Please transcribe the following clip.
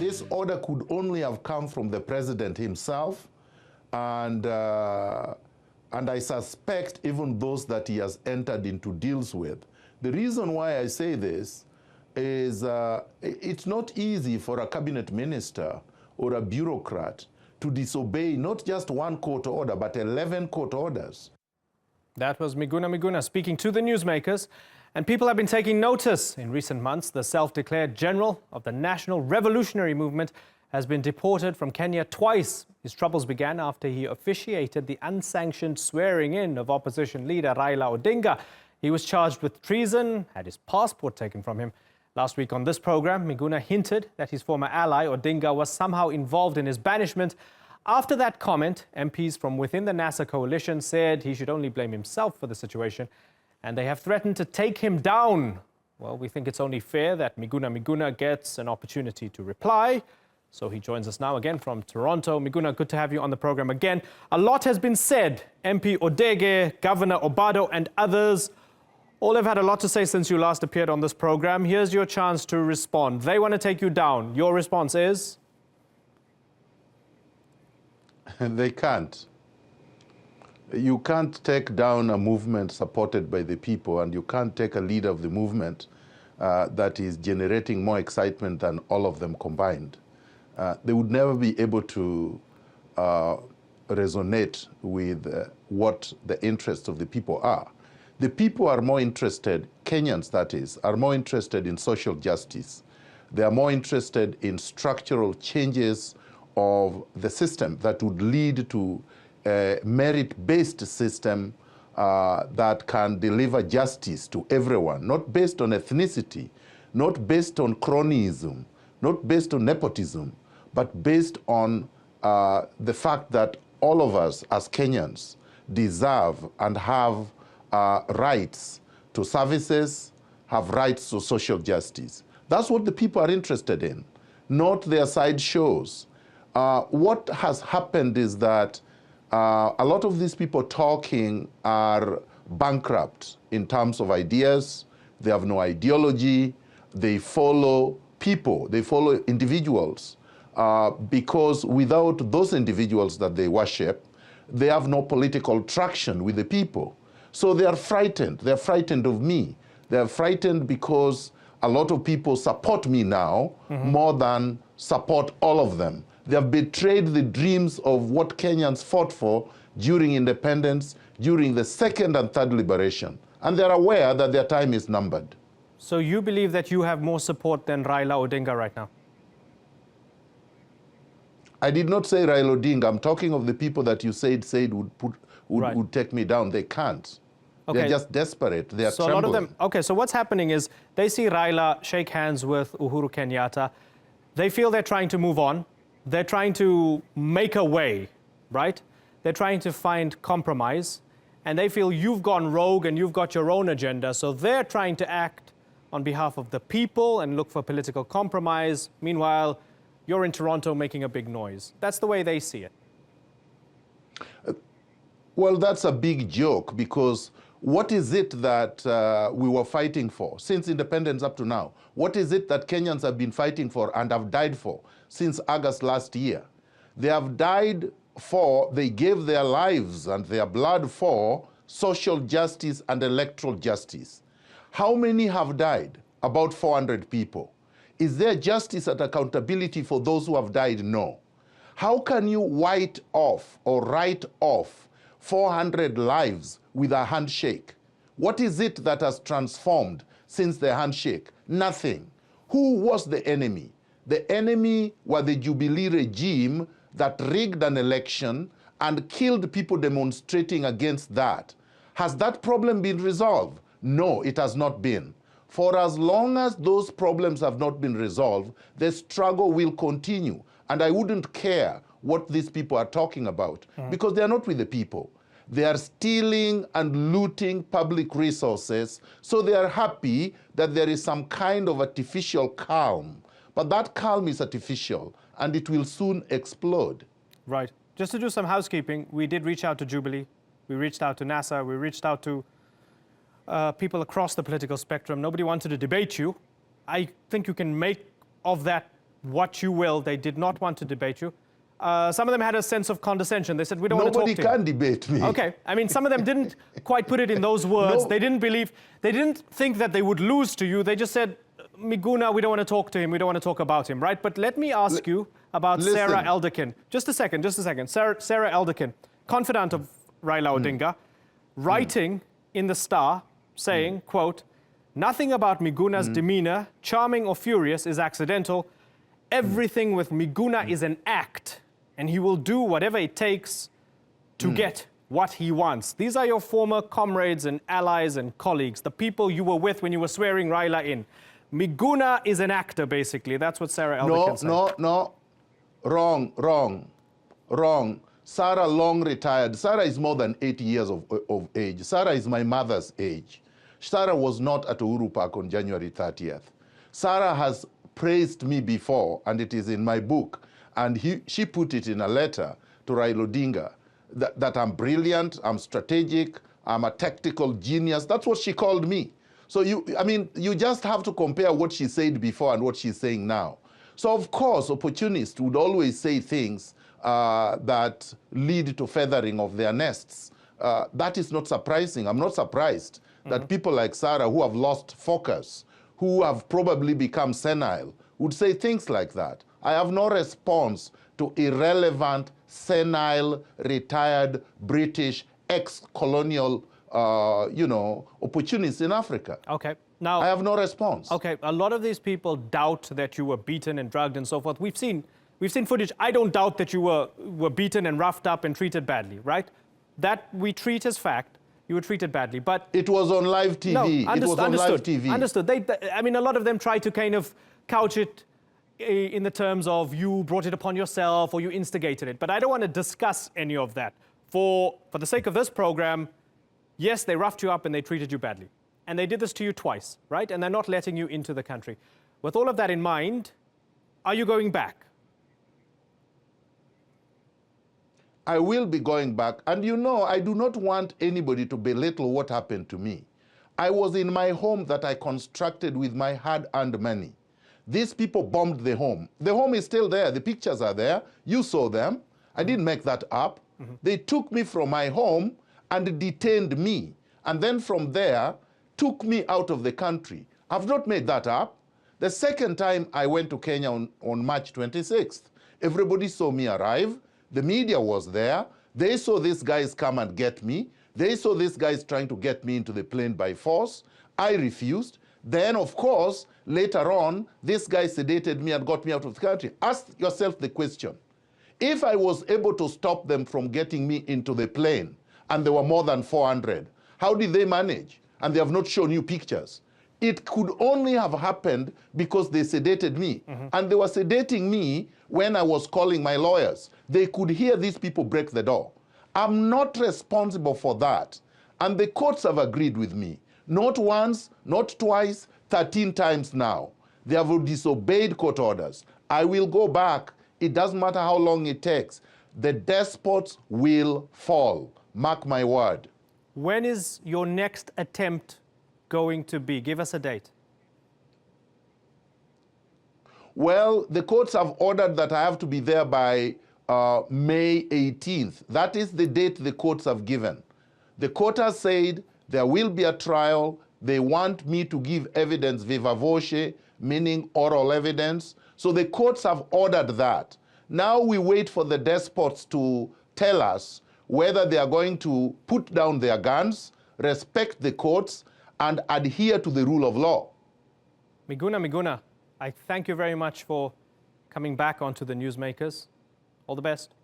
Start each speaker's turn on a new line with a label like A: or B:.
A: This order could only have come from the president himself, and I suspect even those that he has entered into deals with. The reason why I say this is it's not easy for a cabinet minister or a bureaucrat to disobey not just one court order, but 11 court orders.
B: That was Miguna Miguna speaking to the Newsmakers. And people have been taking notice. In recent months, the self-declared general of the National Revolutionary Movement has been deported from Kenya twice. His troubles began after he officiated the unsanctioned swearing-in of opposition leader Raila Odinga. He was charged with treason, had his passport taken from him. Last week on this program, Miguna hinted that his former ally Odinga was somehow involved in his banishment. After that comment, MPs from within the NASA coalition said he should only blame himself for the situation, and they have threatened to take him down. Well, we think it's only fair that Miguna Miguna gets an opportunity to reply. So he joins us now again from Toronto. Miguna, good to have you on the program again. A lot has been said. MP Odege, Governor Obado and others all have had a lot to say since you last appeared on this program. Here's your chance to respond. They want to take you down. Your response is?
A: They can't. You can't take down a movement supported by the people, and you can't take a leader of the movement that is generating more excitement than all of them combined. They would never be able to resonate with what the interests of the people are. The people are more interested, Kenyans that is, are more interested in social justice. They are more interested in structural changes of the system that would lead to a merit-based system that can deliver justice to everyone, not based on ethnicity, not based on cronyism, not based on nepotism, but based on the fact that all of us as Kenyans deserve and have rights to services, have rights to social justice. That's what the people are interested in, not their side shows. What has happened is that a lot of these people talking are bankrupt in terms of ideas. They have no ideology. They follow people. They follow individuals because without those individuals that they worship, they have no political traction with the people. So they are frightened. They're frightened of me. They're frightened because a lot of people support me now more than support all of them. They have betrayed the dreams of what Kenyans fought for during independence, during the second and third liberation. And they're aware that their time is numbered.
B: So you believe that you have more support than Raila Odinga right now?
A: I did not say Raila Odinga. I'm talking of the people that you said would take me down. They can't. Okay. They're just desperate. They are
B: so
A: trembling.
B: A lot of them. Okay, so what's happening is they see Raila shake hands with Uhuru Kenyatta. They feel they're trying to move on. They're trying to make a way, right? They're trying to find compromise. And they feel you've gone rogue and you've got your own agenda. So they're trying to act on behalf of the people and look for political compromise. Meanwhile, you're in Toronto making a big noise. That's the way they see it.
A: Well, that's a big joke, because what is it that we were fighting for since independence up to now? What is it that Kenyans have been fighting for and have died for since August last year? They have died for, they gave their lives and their blood for social justice and electoral justice. How many have died? About 400 people. Is there justice and accountability for those who have died? No. How can you write off 400 lives with a handshake? What is it that has transformed since the handshake? Nothing. Who was the enemy? The enemy were the Jubilee regime that rigged an election and killed people demonstrating against that. Has that problem been resolved? No, it has not been. For as long as those problems have not been resolved, the struggle will continue. And I wouldn't care what these people are talking about, because they are not with the people. They are stealing and looting public resources, so they are happy that there is some kind of artificial calm. But that calm is artificial, and it will soon explode.
B: Right. Just to do some housekeeping, we did reach out to Jubilee, we reached out to NASA, we reached out to people across the political spectrum. Nobody wanted to debate you. I think you can make of that what you will. They did not want to debate you. Some of them had a sense of condescension. They said, we don't want to talk to you.
A: Nobody can debate me.
B: Okay. I mean, some of them didn't quite put it in those words.
A: No.
B: They didn't think that they would lose to you. They just said, Miguna, we don't want to talk to him. We don't want to talk about him, right? But let me ask you about Sarah Elderkin. Just a second. Sarah Elderkin, confidant of Raila Odinga, writing in the Star, saying, quote, nothing about Miguna's demeanor, charming or furious, is accidental. Everything with Miguna is an act, and he will do whatever it takes to get what he wants. These are your former comrades and allies and colleagues, the people you were with when you were swearing Raila in. Miguna is an actor, basically. That's what Sarah Elderkin said.
A: No. Wrong. Sarah long retired. Sarah is more than 80 years of age. Sarah is my mother's age. Sarah was not at Uhuru Park on January 30th. Sarah has praised me before, and it is in my book, and she put it in a letter to Raila Odinga, that I'm brilliant, I'm strategic, I'm a tactical genius. That's what she called me. So you just have to compare what she said before and what she's saying now. So of course, opportunists would always say things that lead to feathering of their nests. That is not surprising. I'm not surprised that people like Sarah, who have lost focus, who have probably become senile, would say things like that. I have no response to irrelevant, senile, retired British ex-colonial opportunists in Africa.
B: Okay. Now,
A: I have no response.
B: Okay, a lot of these people doubt that you were beaten and drugged and so forth. We've seen footage. I don't doubt that you were beaten and roughed up and treated badly, right? That we treat as fact. You were treated badly, but
A: it was on live TV.
B: No,
A: it was on live TV.
B: Understood. I mean, a lot of them try to kind of couch it in the terms of you brought it upon yourself or you instigated it. But I don't want to discuss any of that. For the sake of this program, yes, they roughed you up and they treated you badly. And they did this to you twice, right? And they're not letting you into the country. With all of that in mind, are you going back?
A: I will be going back. And I do not want anybody to belittle what happened to me. I was in my home that I constructed with my hard-earned money. These people bombed the home. The home is still there. The pictures are there. You saw them. I didn't make that up. They took me from my home and detained me. And then from there, took me out of the country. I've not made that up. The second time I went to Kenya on March 26th, everybody saw me arrive. The media was there. They saw these guys come and get me. They saw these guys trying to get me into the plane by force. I refused. Then, of course, later on, this guy sedated me and got me out of the country. Ask yourself the question. If I was able to stop them from getting me into the plane, and there were more than 400, how did they manage? And they have not shown you pictures. It could only have happened because they sedated me. And they were sedating me when I was calling my lawyers. They could hear these people break the door. I'm not responsible for that. And the courts have agreed with me. Not once, not twice, 13 times now. They have disobeyed court orders. I will go back. It doesn't matter how long it takes. The despots will fall. Mark my word.
B: When is your next attempt going to be? Give us a date.
A: Well, the courts have ordered that I have to be there by May 18th. That is the date the courts have given. The court has said there will be a trial. They want me to give evidence viva voce, meaning oral evidence. So the courts have ordered that. Now we wait for the despots to tell us whether they are going to put down their guns, respect the courts, and adhere to the rule of law.
B: Miguna, I thank you very much for coming back onto the Newsmakers. All the best.